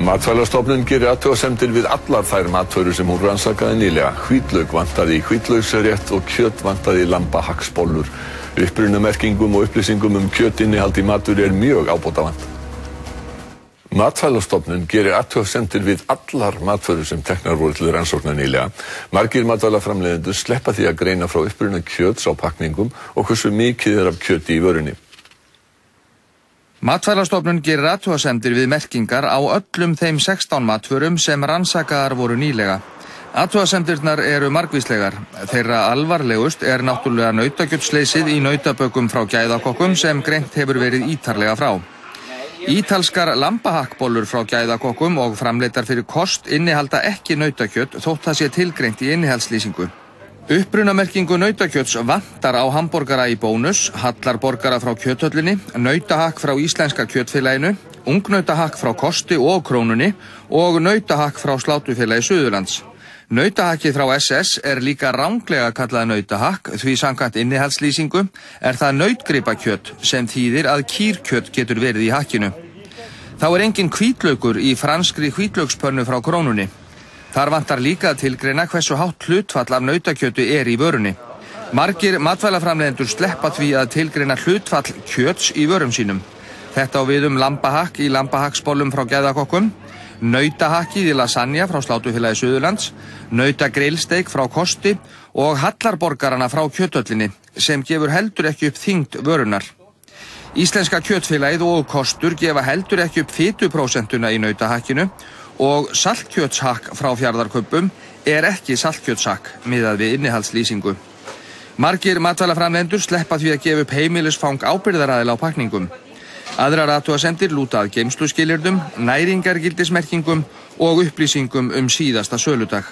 Matvælastofnun gerir athugasemdir við allar þær matvörur sem hún rannsakaði nýlega. Hvítlauk vantaði í hvítlauksrétt og kjöt vantaði í lambahaxbollur. Upprunamerkingum og upplýsingum kjötinnihald í matvöru mjög ábótavant. Matvælastofnun gerir athugasemdir við allar matvörur sem teknar voru til rannsóknar nýlega. Margir matvælaframleiðendur sleppa því að greina frá uppruna kjöts á pakkningum og hversu mikið af kjöti í vörunni. Matvælastofnun gerir athugasemdir við merkingar á öllum þeim 16 matvörum sem rannsakaðar voru nýlega. Athugasemdirnar eru margvíslegar. Þeirra alvarlegust náttúrulega nautakjötsleysið í nautabökum frá gæðakokkum sem greint hefur verið ítarlega frá. Ítalskar lambahakkbollur frá gæðakokkum og framleiddar fyrir kost innihalda ekki nautakjöt þótt það sé tilgreint í innihaldslýsingu. Upprunamerkingu nautakjöts vantar á hamborgara í Bónus, hallarborgara frá kjöthöllinni, nautahakk frá Íslenska kjötfélaginu, ungnautahakk frá Kosti og Krónunni og nautahakk frá Slátufélagi Suðurlands. Nautahakkið frá SS líka ranglega kallað nautahakk því samkvæmt innihaldslýsingu það nautgripakjöt sem þýðir að kýrkjöt getur verið í hakkinu. Þá engin hvítlaukur í franskri hvítlaukspönnu frá Krónunni. Þar vantar líka að tilgreina hversu hátt hlutfall af nautakjötu í vörunni. Margir matvælaframleiðendur sleppa því að tilgreina hlutfall kjöts í vörum sínum. Þetta á við lambahakk í lambahaksbollum frá gæðakokkum, nautahakkið í lasagna frá Slátufélagi Suðurlands, nautagrillsteik frá Kosti og hallarborgarana frá kjöthöllinni sem gefur heldur ekki upp þyngd vörunar. Íslenska kjötfélagið og Kostur gefa heldur ekki upp fituprósentuna í nautahakkinu og saltkjötshakk frá Fjarðarkubbum ekki saltkjötshakk miðað við innihaldslýsingu. Margir matvælaframleiðendur sleppa því að gefa upp heimilisfang ábyrgðaraðila á pakkningum. Aðrar athugasemdir lúta að geymsluskilyrðum, næringargildismerkingum og upplýsingum síðasta söludag.